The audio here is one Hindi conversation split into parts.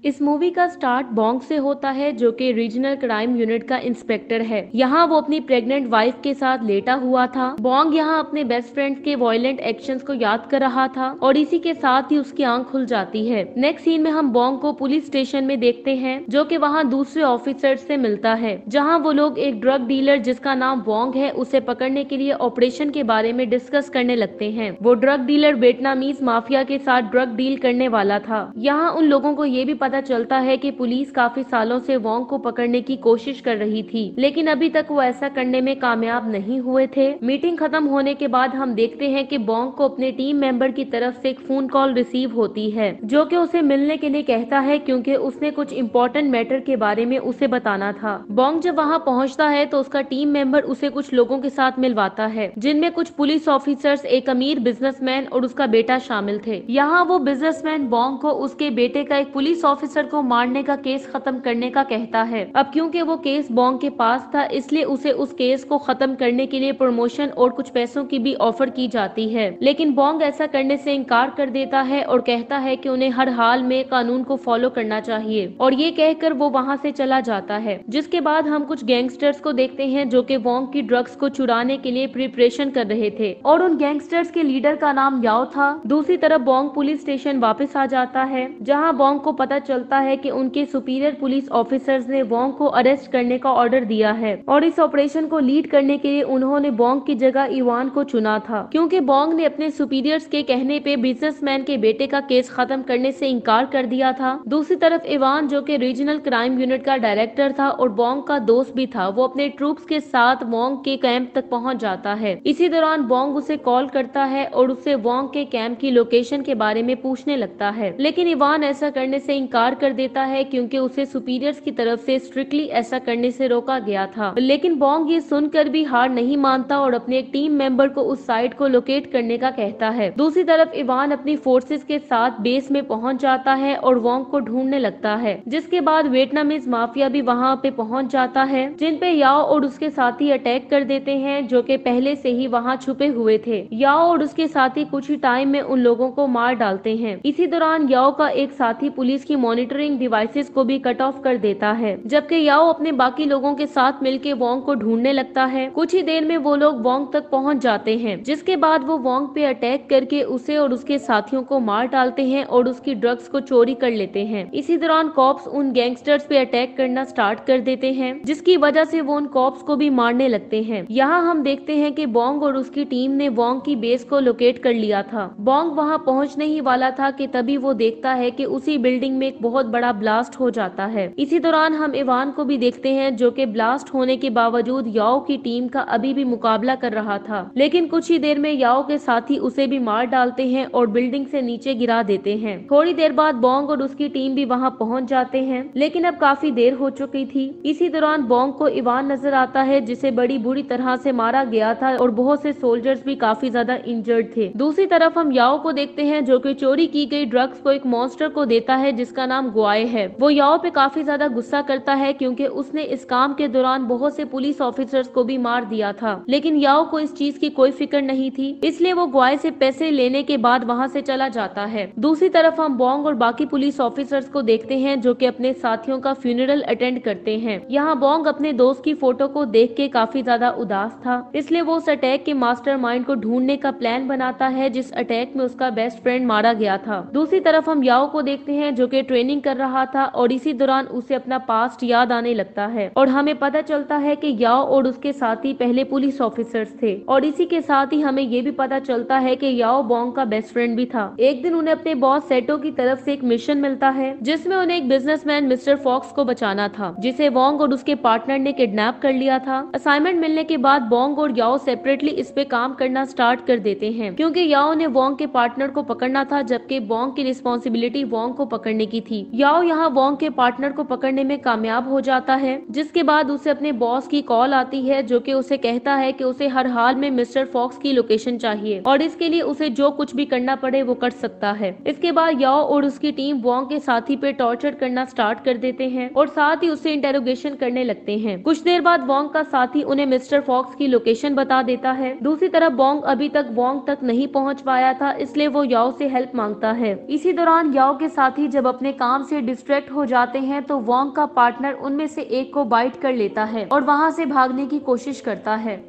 इस मूवी का स्टार्ट बोंग से होता है, जो कि रीजनल क्राइम यूनिट का इंस्पेक्टर है। यहाँ वो अपनी प्रेग्नेंट वाइफ के साथ लेटा हुआ था। बोंग यहाँ अपने बेस्ट फ्रेंड के वायलेंट एक्शंस को याद कर रहा था और इसी के साथ ही उसकी आंख खुल जाती है। नेक्स्ट सीन में हम बोंग को पुलिस स्टेशन में देखते हैं, जो कि वहाँ दूसरे ऑफिसर से मिलता है, जहाँ वो लोग एक ड्रग डीलर जिसका नाम बोंग है उसे पकड़ने के लिए ऑपरेशन के बारे में डिस्कस करने लगते हैं। वो ड्रग डीलर वियतनामीज माफिया के साथ ड्रग डील करने वाला था। यहाँ उन लोगों को ये भी पता चलता है कि पुलिस काफी सालों से वोंग को पकड़ने की कोशिश कर रही थी, लेकिन अभी तक वो ऐसा करने में कामयाब नहीं हुए थे। मीटिंग खत्म होने के बाद हम देखते हैं कि बोंग को अपने टीम मेंबर की तरफ से एक फोन कॉल रिसीव होती है, जो कि उसे मिलने के लिए कहता है, क्योंकि उसने कुछ इम्पोर्टेंट मैटर के बारे में उसे बताना था। बोंग जब वहाँ पहुँचता है तो उसका टीम मेंबर उसे कुछ लोगों के साथ मिलवाता है, जिनमें कुछ पुलिस ऑफिसर्स, एक अमीर बिजनेसमैन और उसका बेटा शामिल थे। यहाँ वो बिजनेसमैन बोंग को उसके बेटे का एक पुलिस ऑफिसर को मारने का केस खत्म करने का कहता है। अब क्योंकि वो केस बोंग के पास था, इसलिए उसे उस केस को खत्म करने के लिए प्रमोशन और कुछ पैसों की भी ऑफर की जाती है, लेकिन बोंग ऐसा करने से इनकार कर देता है और कहता है कि उन्हें हर हाल में कानून को फॉलो करना चाहिए, और ये कहकर वो वहाँ से चला जाता है। जिसके बाद हम कुछ गैंगस्टर्स को देखते हैं, जो कि बोंग की ड्रग्स को चुराने के लिए प्रिपरेशन कर रहे थे, और उन गैंगस्टर्स के लीडर का नाम याओ था। दूसरी तरफ बोंग पुलिस स्टेशन वापस आ जाता है, जहाँ बोंग को पता चलता है कि उनके सुपीरियर पुलिस ऑफिसर्स ने बोंग को अरेस्ट करने का ऑर्डर दिया है, और इस ऑपरेशन को लीड करने के लिए उन्होंने बोंग की जगह इवान को चुना था, क्योंकि बोंग ने अपने सुपीरियर्स के कहने पे बिजनेसमैन के बेटे का केस खत्म करने से इनकार कर दिया था। दूसरी तरफ इवान, जो कि रीजनल क्राइम यूनिट का डायरेक्टर था और बोंग का दोस्त भी था, वो अपने ट्रूप्स के साथ बोंग के कैंप तक पहुंच जाता है। इसी दौरान बोंग उसे कॉल करता है और उससे बोंग के कैंप की लोकेशन के बारे में पूछने लगता है, लेकिन इवान ऐसा करने से इनकार कर देता है, क्योंकि उसे सुपीरियर्स की तरफ से स्ट्रिक्टली ऐसा करने से रोका गया था। लेकिन बोंग ये सुनकर भी हार नहीं मानता और अपने एक टीम मेंबर को उस साइट को लोकेट करने का कहता है। दूसरी तरफ इवान अपनी फोर्सेस के साथ बेस में पहुंच जाता है और वोंग को ढूंढने लगता है, जिसके बाद वियतनामीज माफिया भी वहां पे पहुंच जाता है, जिन पे याओ और उसके साथी अटैक कर देते हैं, जो कि पहले से ही वहां छुपे हुए थे। याओ और उसके साथी कुछ ही टाइम में उन लोगों को मार डालते हैं। इसी दौरान याओ का एक साथी पुलिस की मॉनिटरिंग डिवाइसेस को भी कट ऑफ कर देता है, जबकि याओ अपने बाकी लोगों के साथ मिलकर वोंग को ढूंढने लगता है। कुछ ही देर में वो लोग वोंग तक पहुंच जाते हैं, जिसके बाद वो वोंग पे अटैक करके उसे और उसके साथियों को मार डालते हैं और उसकी ड्रग्स को चोरी कर लेते हैं। इसी दौरान कॉप्स उन गैंगस्टर्स पे अटैक करना स्टार्ट कर देते हैं, जिसकी वजह से वो उन कॉप्स को भी मारने लगते हैं। यहाँ हम देखते हैं कि बोंग और उसकी टीम ने वोंग की बेस को लोकेट कर लिया था। बोंग वहाँ पहुँचने ही वाला था कि तभी वो देखता है कि उसी बिल्डिंग में एक बहुत बड़ा ब्लास्ट हो जाता है। इसी दौरान हम इवान को भी देखते हैं, जो कि ब्लास्ट होने के बावजूद याओ की टीम का अभी भी मुकाबला कर रहा था, लेकिन कुछ ही देर में याओ के साथी उसे भी मार डालते हैं और बिल्डिंग से नीचे गिरा देते हैं। थोड़ी देर बाद बोंग और उसकी टीम भी वहां पहुंच जाते हैं, लेकिन अब काफी देर हो चुकी थी। इसी दौरान बोंग को इवान नजर आता है, जिसे बड़ी बुरी तरह से मारा गया था और बहुत से सोल्जर्स भी काफी ज्यादा इंजर्ड थे। दूसरी तरफ हम याओ को देखते हैं, जो कि चोरी की गई ड्रग्स को एक मॉन्स्टर को देता है, जिसका नाम गुआए है। वो याओ पे काफी ज्यादा गुस्सा करता है, क्योंकि उसने इस काम के दौरान बहुत से पुलिस ऑफिसर्स को भी मार दिया था, लेकिन याओ को इस चीज की कोई फिक्र नहीं थी, इसलिए वो गुआए से पैसे लेने के बाद वहां से चला जाता है। दूसरी तरफ हम बोंग और बाकी पुलिस ऑफिसर्स को देखते हैं, जो कि अपने साथियों का फ्यूनरल अटेंड करते हैं। यहाँ बोंग अपने दोस्त की फोटो को देख के काफी ज्यादा उदास था, इसलिए वो उस अटैक के मास्टरमाइंड को ढूंढने का प्लान बनाता है, जिस अटैक में उसका बेस्ट फ्रेंड मारा गया था। दूसरी तरफ हम याओ को देखते हैं, जो कि ट्रेनिंग कर रहा था और इसी दौरान उसे अपना पास्ट याद आने लगता है, और हमें पता चलता है कि याओ और उसके साथी पहले पुलिस ऑफिसर्स थे, और इसी के साथ ही हमें ये भी पता चलता है कि याओ बोंग का बेस्ट फ्रेंड भी था। एक दिन उन्हें अपने बॉस सेटो की तरफ से एक मिशन मिलता है, जिसमें उन्हें एक बिजनेसमैन मिस्टर फॉक्स को बचाना था, जिसे बोंग और उसके पार्टनर ने किडनैप कर लिया था। असाइनमेंट मिलने के बाद बोंग और याओ सेपरेटली इस पे काम करना स्टार्ट कर देते हैं, क्योंकि याओ ने बोंग के पार्टनर को पकड़ना था, जबकि बोंग की रिस्पॉन्सिबिलिटी बोंग को पकड़ने की थी। याओ यहाँ बोंग के पार्टनर को पकड़ने में कामयाब हो जाता है, जिसके बाद उसे अपने बॉस की कॉल आती है, जो कि उसे कहता है कि उसे हर हाल में मिस्टर फॉक्स की लोकेशन चाहिए और इसके लिए उसे जो कुछ भी करना पड़े वो कर सकता है। इसके बाद याओ और उसकी टीम बोंग के साथी पे टॉर्चर करना स्टार्ट कर देते हैं और साथ ही उसे इंटेरोगेशन करने लगते हैं। कुछ देर बाद बोंग का साथी उन्हें मिस्टर फॉक्स की लोकेशन बता देता है। दूसरी तरफ बोंग अभी तक बोंग तक नहीं पहुंच पाया था, इसलिए वो याओ से हेल्प मांगता है। इसी दौरान याओ के साथी जब अपने काम से डिस्ट्रैक्ट हो जाते हैं तो वोंग का पार्टनर उनमें से एक को बाइट कर लेता है और वहां से भागने की कोशिश करता है।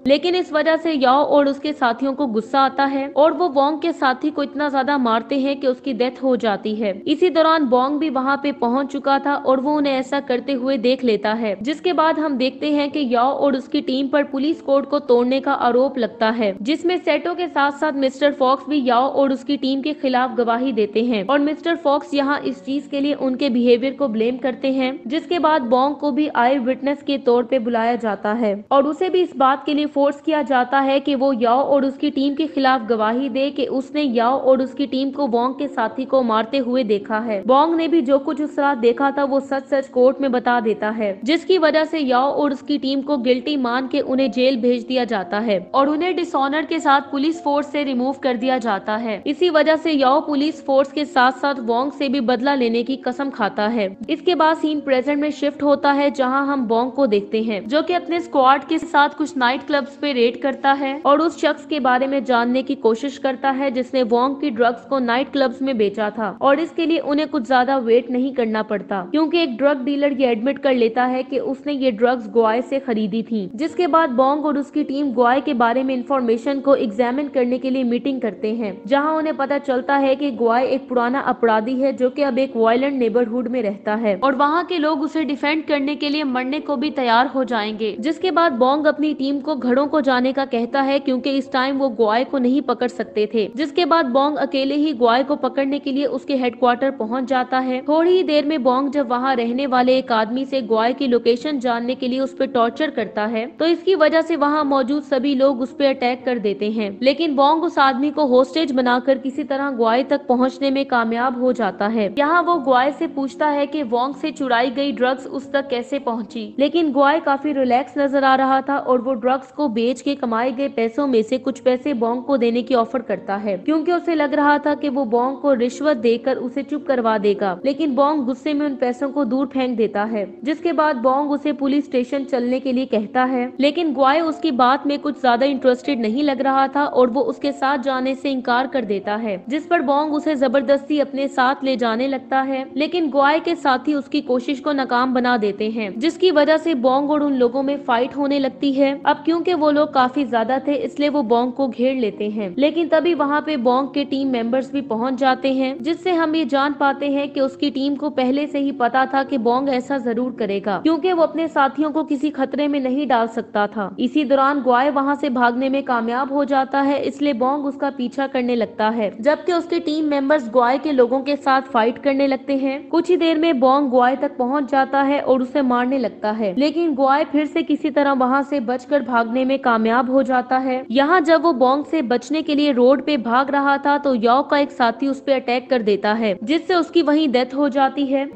लेकिन इस वजह से याओ और उसके साथियों को गुस्सा आता है और वो वोंग के साथी को इतना ज्यादा मारते हैं कि उसकी डेथ हो जाती है। इसी दौरान बोंग भी वहां पे पहुंच चुका था और वो उन्हें ऐसा करते हुए देख लेता है, जिसके बाद हम देखते हैं कि याओ और उसकी टीम पर पुलिस कोड को तोड़ने का आरोप लगता है, जिसमें सेटो के साथ साथ मिस्टर फॉक्स भी याओ और उसकी टीम के खिलाफ गवाही देते हैं और मिस्टर फॉक्स यहाँ इस चीज के लिए उनके बिहेवियर को ब्लेम करते हैं। जिसके बाद बोंग को भी आई विटनेस के तौर पे बुलाया जाता है और उसे भी इस बात के लिए फोर्स किया जाता है कि वो याओ और उसकी टीम के खिलाफ गवाही दे कि उसने याओ और उसकी टीम को बोंग के साथी को मारते हुए देखा है। बोंग ने भी जो कुछ उस रात देखा था वो सच सच कोर्ट में बता देता है, जिसकी वजह से याओ और उसकी टीम को गिल्टी मान के उन्हें जेल भेज दिया जाता है और उन्हें डिसऑनर के साथ पुलिस फोर्स से रिमूव कर दिया जाता है। इसी वजह से याओ पुलिस फोर्स के साथ साथ बोंग से भी बदला लेने की कसम खाता है। इसके बाद सीन प्रेजेंट में शिफ्ट होता है, जहाँ हम बोंग को देखते हैं जो कि अपने स्क्वाड के साथ कुछ नाइट क्लब्स पे रेड करता है और उस शख्स के बारे में जानने की कोशिश करता है जिसने वोंग की ड्रग्स को नाइट क्लब्स में बेचा था और इसके लिए उन्हें कुछ ज्यादा वेट नहीं करना पड़ता, क्योंकि एक ड्रग डीलर ये एडमिट कर लेता है कि उसने ये ड्रग्स ग्वाय से खरीदी थी। जिसके बाद बोंग और उसकी टीम ग्वाय के बारे में इंफॉर्मेशन को एग्जामिन करने के लिए मीटिंग करते हैं, जहां उन्हें पता चलता है कि ग्वाय एक पुराना अपराधी है जो कि अब एक वायलेंट नेबरहुड में रहता है और वहां के लोग उसे डिफेंड करने के लिए मरने को भी तैयार हो जाएंगे। जिसके बाद बोंग अपनी टीम को घरों को जाने का कहता है, क्योंकि इस टाइम वो ग्वाय को नहीं पकड़ सकते थे। जिसके बाद बोंग अकेले ही ग्वाय को पकड़ने के लिए उसके हेडक्वार्टर पहुंच जाता है। थोड़ी ही देर में बोंग जब वहां रहने वाले एक आदमी से ग्वाय की लोकेशन जानने के लिए उस पर टॉर्चर करता है, तो इसकी वजह से वहां मौजूद सभी लोग उस पर अटैक कर देते हैं। लेकिन बोंग उस आदमी को होस्टेज बनाकर किसी तरह ग्वाय तक पहुँचने में कामयाब हो जाता है। यहाँ वो ग्वाय से पूछता है कि वोंग से चुराई गई ड्रग्स उस तक कैसे पहुँची, लेकिन ग्वाय काफी रिलैक्स नजर आ रहा था और वो ड्रग्स को बेच के कमाए गए पैसों में से कुछ पैसे बोंग को देने की ऑफर करता है, क्योंकि उसे लग रहा था कि वो बोंग को रिश्वत देकर उसे चुप करवा देगा। लेकिन बोंग गुस्से में उन पैसों को दूर फेंक देता है। जिसके बाद बोंग उसे पुलिस स्टेशन चलने के लिए कहता है, लेकिन ग्वाय उसकी बात में कुछ ज्यादा इंटरेस्टेड नहीं लग रहा था और वो उसके साथ जाने से इनकार कर देता है। जिस पर बोंग उसे जबरदस्ती अपने साथ ले जाने लगता है, लेकिन ग्वाय के साथी उसकी कोशिश को नाकाम बना देते हैं, जिसकी वजह से बोंग और उन लोगों में फाइट होने लगती है। अब क्योंकि वो लोग काफी ज्यादा थे इसलिए वो बोंग को घेर लेते हैं, लेकिन तभी वहाँ पे बोंग के टीम मेंबर्स भी पहुँच जाते हैं, जिससे हम ये जान पाते हैं कि उसकी टीम को पहले से ही पता था कि बोंग ऐसा जरूर करेगा, क्योंकि वो अपने साथियों को किसी खतरे में नहीं डाल सकता था। इसी दौरान ग्वाय वहाँ से भागने में कामयाब हो जाता है, इसलिए बोंग उसका पीछा करने लगता है, जबकि उसके टीम मेंबर्स ग्वाय के लोगों के साथ फाइट करने लगते हैं। कुछ ही देर में बोंग ग्वाय तक पहुँच जाता है और उसे मारने लगता है, लेकिन ग्वाय फिर से किसी तरह वहाँ से बचकर भागने में कामयाब हो जाता है। यहाँ जब वो बोंग से बचने के लिए रोड पे भाग रहा था तो याओ का एक साथी उस पे अटैक कर देता है, जिससे उसकी वहीं डेथ हो जाती है।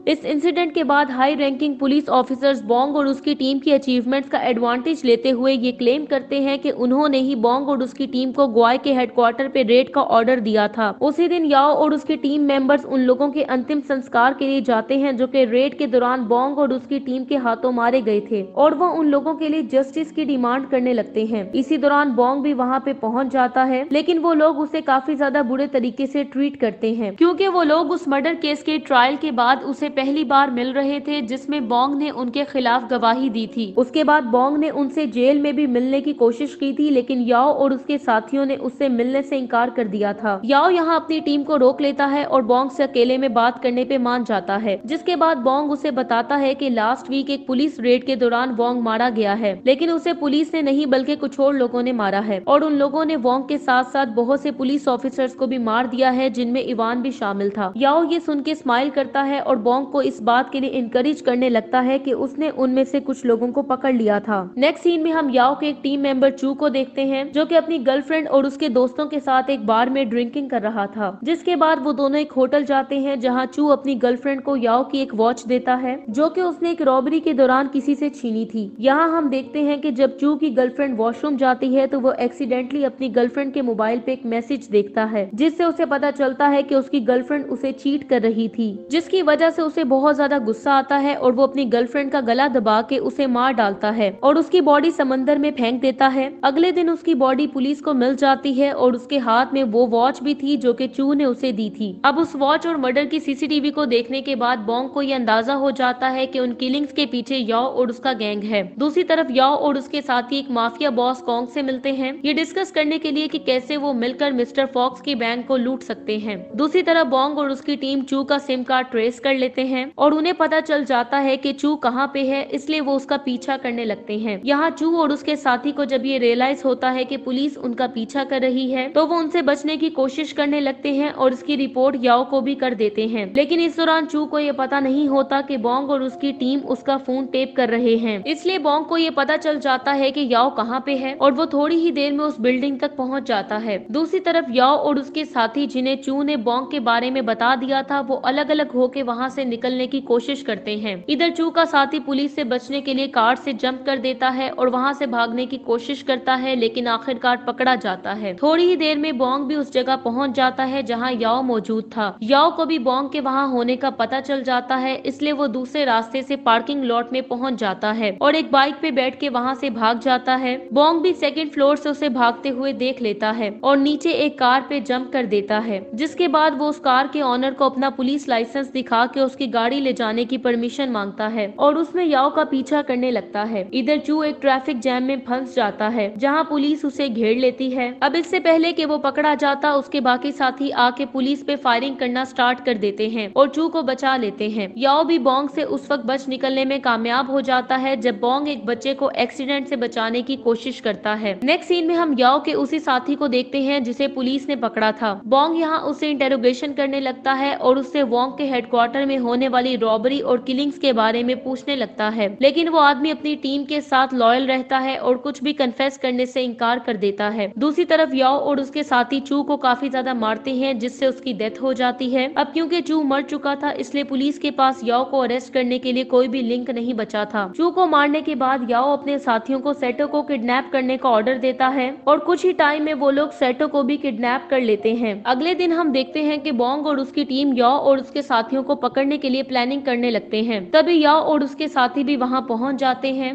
इस इंसिडेंट के बाद high ranking police officers Bong और उसकी टीम की अचीवमेंट्स का एडवांटेज लेते हुए ये क्लेम करते हैं कि उन्होंने ही बोंग और उसकी टीम को ग्वाय के हेडक्वार्टर पे रेड का ऑर्डर दिया था। उसी दिन याओ और उसकी टीम मेंबर्स उन लोगों के अंतिम संस्कार के लिए जाते हैं जो कि रेड के दौरान बोंग और उसकी टीम के हाथों मारे गए थे, और वो उन लोगों के लिए जस्टिस की डिमांड करने लगते हैं। इसी दौरान बोंग भी वहाँ पे पहुँच जाता है, लेकिन वो लोग उसे काफी ज्यादा बुरे तरीके से ट्रीट करते हैं, क्योंकि वो लोग उस मर्डर केस के ट्रायल के बाद उसे पहली बार मिल रहे थे जिसमें बोंग ने उनके खिलाफ गवाही दी थी। उसके बाद बोंग ने उनसे जेल में भी मिलने की कोशिश की थी, लेकिन याओ और उसके साथियों ने उससे मिलने से इनकार कर दिया था। याओ यहाँ अपनी टीम को रोक लेता है और बोंग से अकेले में बात करने पे मान जाता है, जिसके बाद बोंग उसे बताता है कि लास्ट वीक एक पुलिस रेड के दौरान बोंग मारा गया है, लेकिन उसे पुलिस ने नहीं बल्कि कुछ और लोगों ने मारा है, और उन लोगों ने बोंग के साथ साथ बहुत से पुलिस ऑफिसर्स को भी मार दिया है, जिनमें इवान भी शामिल था। याओ ये सुन के स्माइल करता है और बोंग को इस बात के लिए इनकरेज करने लगता है कि उसने उनमें से कुछ लोगों को पकड़ लिया था। नेक्स्ट सीन में हम याओ के एक टीम मेंबर चू को देखते हैं, जो कि अपनी गर्लफ्रेंड और उसके दोस्तों के साथ एक बार में ड्रिंकिंग कर रहा था। जिसके बाद वो दोनों एक होटल जाते हैं, जहां चू अपनी गर्लफ्रेंड को याओ की एक वॉच देता है, जो कि उसने एक रॉबरी के दौरान किसी से छीनी थी। यहाँ हम देखते हैं कि जब चू की गर्लफ्रेंड वॉशरूम जाती है तो वो एक्सीडेंटली अपनी गर्लफ्रेंड के मोबाइल पे एक मैसेज देखता है, जिससे उसे पता चलता है कि उसकी गर्लफ्रेंड उसे चीट कर रही थी, जिसकी वजह से उसे बहुत ज्यादा गुस्सा आता है और वो अपनी गर्लफ्रेंड का गला दबा के उसे मार डालता है और उसकी बॉडी समंदर में फेंक देता है। अगले दिन उसकी बॉडी पुलिस को मिल जाती है और उसके हाथ में वो वॉच भी थी जो कि चू ने उसे दी थी। अब उस वॉच और मर्डर की सीसीटीवी को देखने के बाद बॉन्ग को ये अंदाजा हो जाता है कि उन किलिंग्स के पीछे याओ और उसका गैंग है। दूसरी तरफ याओ और उसके साथी एक माफिया बॉस कॉन्ग से मिलते हैं, ये डिस्कस करने के लिए कि कैसे वो मिलकर मिस्टर फॉक्स की बैंक को लूट सकते हैं। दूसरी तरफ बॉन्ग और उसकी टीम चू का सिम कार्ड ट्रेस कर लेते हैं और उन्हें पता चल जाता है कि चू कहाँ पे है, इसलिए वो उसका पीछा करने लगते हैं। यहाँ चू और उसके साथी को जब ये रियलाइज होता है कि पुलिस उनका पीछा कर रही है तो वो उनसे बचने की कोशिश करने लगते हैं और इसकी रिपोर्ट याओ को भी कर देते हैं। लेकिन इस दौरान चू को ये पता नहीं होता कि बॉन्ग और उसकी टीम उसका फोन टेप कर रहे हैं, इसलिए बॉन्ग को ये पता चल जाता है कि याओ कहाँ पे है और वो थोड़ी ही देर में उस बिल्डिंग तक पहुँच जाता है। दूसरी तरफ याओ और उसके साथी जिन्हें चू ने बॉन्ग के बारे में बता दिया था वो अलग अलग होके वहाँ से निकलने की कोशिश करते हैं। इधर चू का साथी पुलिस से बचने के लिए कार से जंप कर देता है और वहाँ से भागने की कोशिश करता है, लेकिन आखिरकार पकड़ा जाता है। थोड़ी ही देर में बॉन्ग भी उस जगह पहुँच जाता है जहाँ याओ मौजूद था। याओ को भी बॉन्ग के वहाँ होने का पता चल जाता है, इसलिए वो दूसरे रास्ते से पार्किंग लॉट में पहुँच जाता है और एक बाइक पे बैठ के वहाँ से भाग जाता है। बॉन्ग भी सेकंड फ्लोर से उसे भागते हुए देख लेता है और नीचे एक कार पे जंप कर देता है, जिसके बाद वो उस कार के ऑनर को अपना पुलिस लाइसेंस दिखा के उसकी गाड़ी ले जाने की परमिशन मांगता है और उसमें याओ का पीछा करने लगता है। इधर चू एक ट्रैफिक जैम में फंस जाता है जहाँ पुलिस उसे घेर लेती है। अब इससे पहले कि वो पकड़ा जाता उसके बाकी साथी आके पुलिस पे फायरिंग करना स्टार्ट कर देते हैं और चू को बचा लेते हैं। याओ भी बॉन्ग से उस वक्त बच निकलने में कामयाब हो जाता है जब बॉन्ग एक बच्चे को एक्सीडेंट से बचाने की कोशिश करता है। नेक्स्ट सीन में हम याओ के उसी साथी को देखते हैं जिसे पुलिस ने पकड़ा था। बॉन्ग यहाँ उससे इंटेरोगेशन करने लगता है और उससे वॉन्ग के हेडक्वार्टर में होने वाली रॉबरी और किलिंग्स के बारे में पूछने लगता है, लेकिन वो आदमी अपनी टीम के साथ लॉयल रहता है और कुछ भी कन्फेस करने से इनकार कर देता है। दूसरी तरफ याओ और उसके साथी चू को काफी ज्यादा मारते हैं जिससे उसकी डेथ हो जाती है। अब क्योंकि चू मर चुका था इसलिए पुलिस के पास याओ को अरेस्ट करने के लिए कोई भी लिंक नहीं बचा था। चू को मारने के बाद याओ अपने साथियों को सेटो को किडनैप करने का ऑर्डर देता है और कुछ ही टाइम में वो लोग सेटो को भी किडनैप कर लेते हैं। अगले दिन हम देखते हैं कि बॉन्ग और उसकी टीम याओ और उसके साथियों को पकड़ने के लिए प्लानिंग करने लगते हैं। तभी याओ और उसके साथी भी वहां पहुंच जाते हैं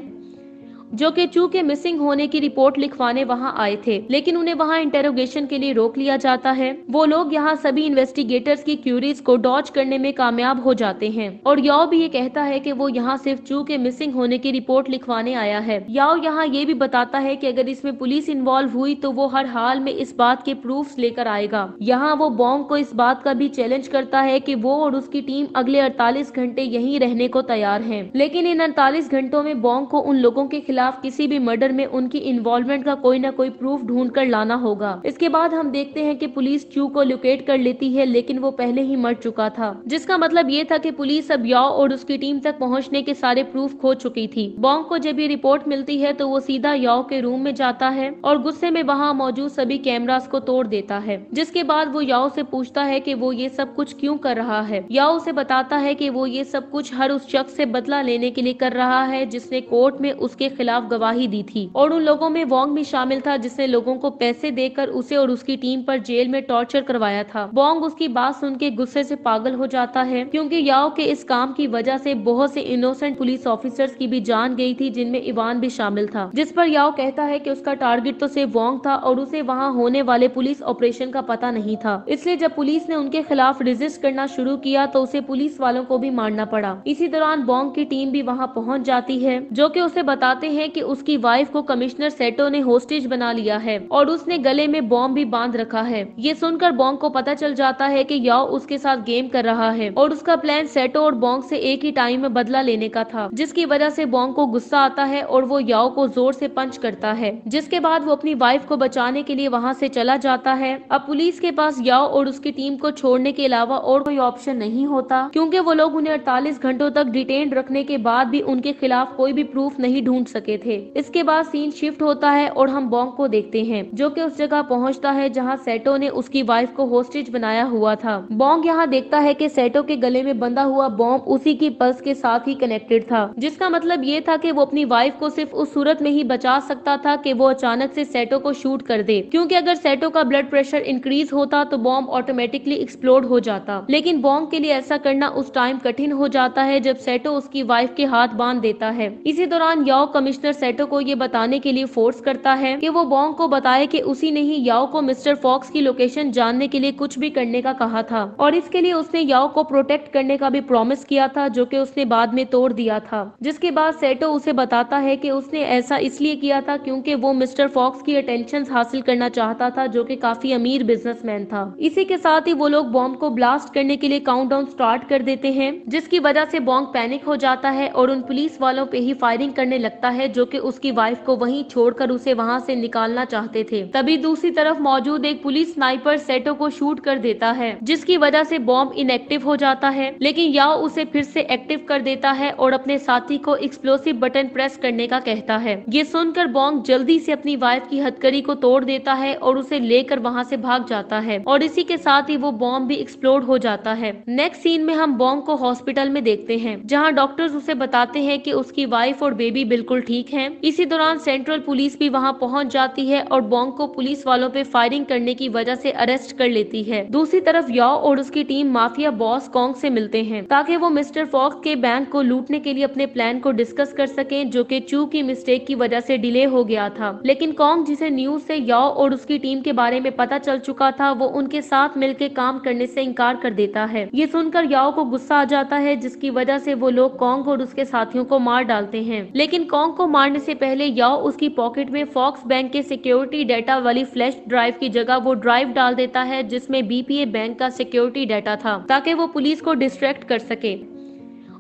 जो कि चू के मिसिंग होने की रिपोर्ट लिखवाने वहां आए थे, लेकिन उन्हें वहां इंटेरोगेशन के लिए रोक लिया जाता है। वो लोग यहां सभी इन्वेस्टिगेटर्स की क्यूरीज को डॉज करने में कामयाब हो जाते हैं और याओ भी ये कहता है कि वो यहां सिर्फ चू के मिसिंग होने की रिपोर्ट लिखवाने आया है। याओ यहां ये भी बताता है कि अगर इसमें पुलिस इन्वॉल्व हुई तो वो हर हाल में इस बात के प्रूफ्स लेकर आएगा। यहाँ वो बॉन्ग को इस बात का भी चैलेंज करता है कि वो और उसकी टीम अगले 48 घंटे यहीं रहने को तैयार है, लेकिन इन 48 घंटों में बॉन्ग को उन लोगों के खिलाफ किसी भी मर्डर में उनकी इन्वॉल्वमेंट का कोई ना कोई प्रूफ ढूंढ कर लाना होगा। इसके बाद हम देखते हैं कि पुलिस चू को लोकेट कर लेती है, लेकिन वो पहले ही मर चुका था, जिसका मतलब ये था कि पुलिस अब याओ और उसकी टीम तक पहुंचने के सारे प्रूफ खो चुकी थी। बॉन्ग को जब ये रिपोर्ट मिलती है तो वो सीधा याओ के रूम में जाता है और गुस्से में वहाँ मौजूद सभी कैमरास को तोड़ देता है, जिसके बाद वो याओ से पूछता है कि वो ये सब कुछ क्यों कर रहा है। याओ उसे बताता है कि वो ये सब कुछ हर उस शख्स से बदला लेने के लिए कर रहा है जिसने कोर्ट में उसके खिलाफ गवाही दी थी और उन लोगों में वॉन्ग भी शामिल था जिसने लोगों को पैसे देकर उसे और उसकी टीम पर जेल में टॉर्चर करवाया था। बॉन्ग उसकी बात सुन के गुस्से से पागल हो जाता है क्योंकि याओ के इस काम की वजह से बहुत से इनोसेंट पुलिस ऑफिसर्स की भी जान गई थी, जिनमें इवान भी शामिल था। जिस पर याओ कहता है कि उसका टारगेट तो सिर्फ वॉन्ग था और उसे वहाँ होने वाले पुलिस ऑपरेशन का पता नहीं था, इसलिए जब पुलिस ने उनके खिलाफ रेजिस्ट करना शुरू किया तो उसे पुलिस वालों को भी मारना पड़ा। इसी दौरान बॉन्ग की टीम भी वहाँ पहुँच जाती है जो कि उसे बताते हैं कि उसकी वाइफ को कमिश्नर सेटो ने होस्टेज बना लिया है और उसने गले में बॉम्ब भी बांध रखा है। ये सुनकर बॉन्ग को पता चल जाता है कि याओ उसके साथ गेम कर रहा है और उसका प्लान सेटो और बॉन्ग से एक ही टाइम में बदला लेने का था, जिसकी वजह से बॉन्ग को गुस्सा आता है और वो याओ को जोर से पंच करता है, जिसके बाद वो अपनी वाइफ को बचाने के लिए वहाँ से चला जाता है। अब पुलिस के पास याओ और उसकी टीम को छोड़ने के अलावा और कोई ऑप्शन नहीं होता क्योंकि वो लोग उन्हें 48 घंटों तक डिटेन रखने के बाद भी उनके खिलाफ कोई भी प्रूफ नहीं ढूंढ सके। चुके थे। इसके बाद सीन शिफ्ट होता है और हम बॉन्ग को देखते हैं जो कि उस जगह पहुंचता है जहां सेटो ने उसकी वाइफ को होस्टेज बनाया हुआ था। बॉन्ग यहाँ देखता है कि सेटो के गले में बंधा हुआ बॉम्ब उसी की पल्स के साथ ही कनेक्टेड था, जिसका मतलब ये था कि वो अपनी वाइफ को सिर्फ उस सूरत में ही बचा सकता था कि वो अचानक से सेटो को शूट कर दे, क्योंकि अगर सेटो का ब्लड प्रेशर इंक्रीज होता तो बॉम्ब ऑटोमेटिकली एक्सप्लोड हो जाता। लेकिन बॉन्ग के लिए ऐसा करना उस टाइम कठिन हो जाता है जब सेटो उसकी वाइफ के हाथ बांध देता है। इसी दौरान याओ कमिश्नर सेटो को ये बताने के लिए फोर्स करता है कि वो बॉन्ग को बताए कि उसी ने ही याओ को मिस्टर फॉक्स की लोकेशन जानने के लिए कुछ भी करने का कहा था और इसके लिए उसने याओ को प्रोटेक्ट करने का भी प्रॉमिस किया था, जो कि उसने बाद में तोड़ दिया था। जिसके बाद सेटो उसे बताता है कि उसने ऐसा इसलिए किया था क्योंकि वो मिस्टर फॉक्स की अटेंशन हासिल करना चाहता था, जो कि काफी अमीर बिजनेसमैन था। इसी के साथ ही वो लोग बॉम्ब को ब्लास्ट करने के लिए काउंटडाउन स्टार्ट कर देते हैं, जिसकी वजह से बॉन्ग पैनिक हो जाता है और उन पुलिस वालों पे ही फायरिंग करने लगता है जो कि उसकी वाइफ को वहीं छोड़कर उसे वहां से निकालना चाहते थे। तभी दूसरी तरफ मौजूद एक पुलिस स्नाइपर सेटो को शूट कर देता है, जिसकी वजह से बॉम्ब इनएक्टिव हो जाता है। लेकिन याओ उसे फिर से एक्टिव कर देता है और अपने साथी को एक्सप्लोसिव बटन प्रेस करने का कहता है। ये सुनकर बॉन्ग जल्दी से अपनी वाइफ की हथकड़ी को तोड़ देता है और उसे लेकर वहां से भाग जाता है और इसी के साथ ही वो बॉम्ब भी एक्सप्लोड हो जाता है। नेक्स्ट सीन में हम बॉन्ग को हॉस्पिटल में देखते हैं, जहां डॉक्टर्स उसे बताते हैं कि उसकी वाइफ और बेबी बिल्कुल ठीक हैं। इसी दौरान सेंट्रल पुलिस भी वहां पहुंच जाती है और बॉन्ग को पुलिस वालों पे फायरिंग करने की वजह से अरेस्ट कर लेती है। दूसरी तरफ याओ और उसकी टीम माफिया बॉस कॉन्ग से मिलते हैं ताकि वो मिस्टर फॉक्स के बैंक को लूटने के लिए अपने प्लान को डिस्कस कर सकें, जो कि चू की मिस्टेक की वजह से डिले हो गया था। लेकिन कॉन्ग, जिसे न्यूज से याओ और उसकी टीम के बारे में पता चल चुका था, वो उनके साथ मिलकर काम करने से इनकार कर देता है। ये सुनकर याओ को गुस्सा आ जाता है, जिसकी वजह से वो लोग कॉन्ग और उसके साथियों को मार डालते हैं। लेकिन कॉन्ग को मारने से पहले याओ उसकी पॉकेट में फॉक्स बैंक के सिक्योरिटी डाटा वाली फ्लैश ड्राइव की जगह वो ड्राइव डाल देता है जिसमें बीपीए बैंक का सिक्योरिटी डाटा था, ताकि वो पुलिस को डिस्ट्रैक्ट कर सके,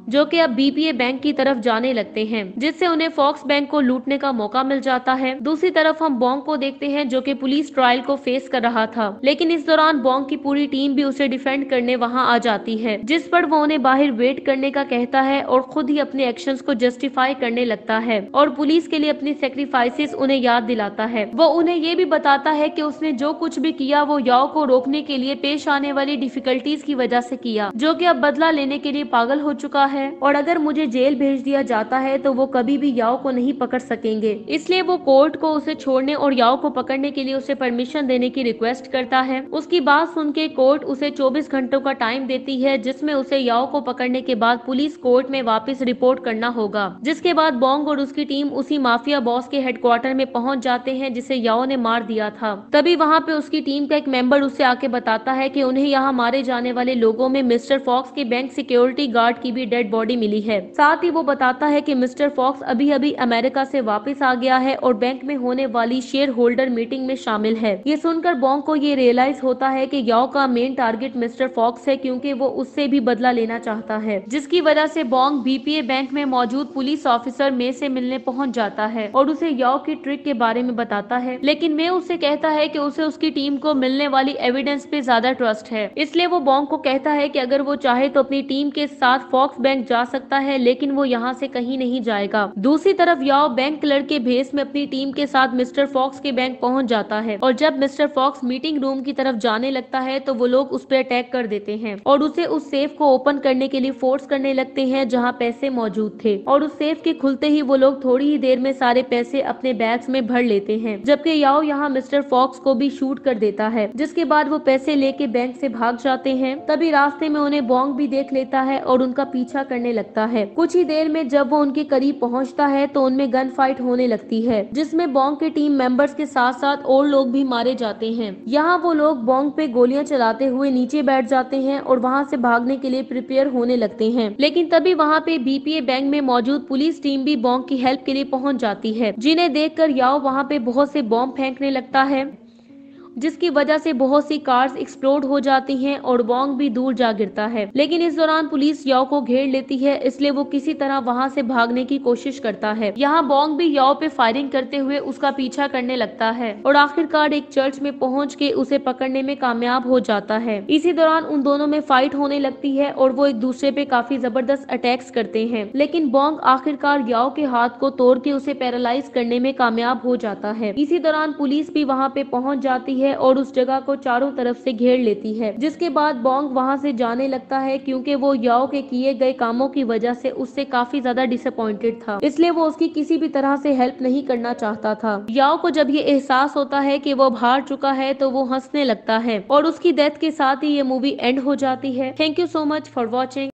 जो कि अब बीपीए बैंक की तरफ जाने लगते हैं, जिससे उन्हें फॉक्स बैंक को लूटने का मौका मिल जाता है। दूसरी तरफ हम बॉन्ग को देखते हैं जो कि पुलिस ट्रायल को फेस कर रहा था, लेकिन इस दौरान बॉन्ग की पूरी टीम भी उसे डिफेंड करने वहां आ जाती है, जिस पर वो उन्हें बाहर वेट करने का कहता है और खुद ही अपने एक्शंस को जस्टिफाई करने लगता है और पुलिस के लिए अपनी सेक्रीफाइसेस उन्हें याद दिलाता है। वो उन्हें ये भी बताता है कि उसने जो कुछ भी किया वो याओ को रोकने के लिए पेश आने वाली डिफिकल्टीज की वजह से किया, जो कि अब बदला लेने के लिए पागल हो चुका है और अगर मुझे जेल भेज दिया जाता है तो वो कभी भी याओ को नहीं पकड़ सकेंगे। इसलिए वो कोर्ट को उसे छोड़ने और याओ को पकड़ने के लिए उसे परमिशन देने की रिक्वेस्ट करता है। उसकी बात सुन के कोर्ट उसे 24 घंटों का टाइम देती है, जिसमें उसे याओ को पकड़ने के बाद पुलिस कोर्ट में वापस रिपोर्ट करना होगा। जिसके बाद बॉन्ग और उसकी टीम उसी माफिया बॉस के हेडक्वार्टर में पहुंच जाते हैं जिसे याओ ने मार दिया था। तभी वहाँ पे उसकी टीम का एक मेंबर उससे आके बताता है कि उन्हें यहाँ मारे जाने वाले लोगों में मिस्टर फॉक्स के बैंक सिक्योरिटी गार्ड की भी डेड बॉडी मिली है। साथ ही वो बताता है कि मिस्टर फॉक्स अभी अभी अमेरिका से वापस आ गया है और बैंक में होने वाली शेयर होल्डर मीटिंग में शामिल है। ये सुनकर बॉन्ग को ये रियलाइज होता है कि याओ का मेन टारगेट मिस्टर फॉक्स है, क्योंकि वो उससे भी बदला लेना चाहता है, जिसकी वजह से बॉन्ग बीपीए बैंक में मौजूद पुलिस ऑफिसर मे से मिलने पहुंच जाता है और उसे याओ की ट्रिक के बारे में बताता है। लेकिन मे उससे कहता है कि उसे उसकी टीम को मिलने वाली एविडेंस पे ज्यादा ट्रस्ट है, इसलिए वो बॉन्ग को कहता है कि अगर वो चाहे तो अपनी टीम के साथ फॉक्स बैंक जा सकता है, लेकिन वो यहाँ से कहीं नहीं जाएगा। दूसरी तरफ याओ बैंक क्लर्क के भेस में अपनी टीम के साथ मिस्टर फॉक्स के बैंक पहुंच जाता है और जब मिस्टर फॉक्स मीटिंग रूम की तरफ जाने लगता है तो वो लोग उस पर अटैक कर देते हैं और उसे उस सेफ को ओपन करने के लिए फोर्स करने लगते हैं जहाँ पैसे मौजूद थे और उस सेफ के खुलते ही वो लोग थोड़ी ही देर में सारे पैसे अपने बैग्स में भर लेते हैं, जबकि याओ यहाँ मिस्टर फॉक्स को भी शूट कर देता है। जिसके बाद वो पैसे लेके बैंक से भाग जाते हैं। तभी रास्ते में उन्हें बॉन्ग भी देख लेता है और उनका पीछा करने लगता है। कुछ ही देर में जब वो उनके करीब पहुंचता है तो उनमें गन फाइट होने लगती है, जिसमें बॉन्ग के टीम मेंबर्स के साथ साथ और लोग भी मारे जाते हैं। यहाँ वो लोग बॉन्ग पे गोलियां चलाते हुए नीचे बैठ जाते हैं और वहाँ से भागने के लिए प्रिपेयर होने लगते हैं। लेकिन तभी वहाँ पे बीपीए बैंक में मौजूद पुलिस टीम भी बॉन्ग की हेल्प के लिए पहुंच जाती है, जिन्हें देखकर याओ वहाँ पे बहुत से बॉम्ब फेंकने लगता है, जिसकी वजह से बहुत सी कार्स एक्सप्लोड हो जाती हैं और बॉन्ग भी दूर जा गिरता है। लेकिन इस दौरान पुलिस याओ को घेर लेती है, इसलिए वो किसी तरह वहाँ से भागने की कोशिश करता है। यहाँ बॉन्ग भी याओ पे फायरिंग करते हुए उसका पीछा करने लगता है और आखिरकार एक चर्च में पहुँच के उसे पकड़ने में कामयाब हो जाता है। इसी दौरान उन दोनों में फाइट होने लगती है और वो एक दूसरे पे काफी जबरदस्त अटैक्स करते हैं, लेकिन बॉन्ग आखिरकार याओ के हाथ को तोड़ के उसे पैरालाइज करने में कामयाब हो जाता है। इसी दौरान पुलिस भी वहाँ पे पहुँच जाती है और उस जगह को चारों तरफ से घेर लेती है, जिसके बाद बॉन्ग वहाँ से जाने लगता है क्योंकि वो याओ के किए गए कामों की वजह से उससे काफी ज्यादा डिसअपॉइंटेड था, इसलिए वो उसकी किसी भी तरह से हेल्प नहीं करना चाहता था। याओ को जब ये एहसास होता है कि वो हार चुका है तो वो हंसने लगता है और उसकी डेथ के साथ ही ये मूवी एंड हो जाती है। Thank you so much for watching.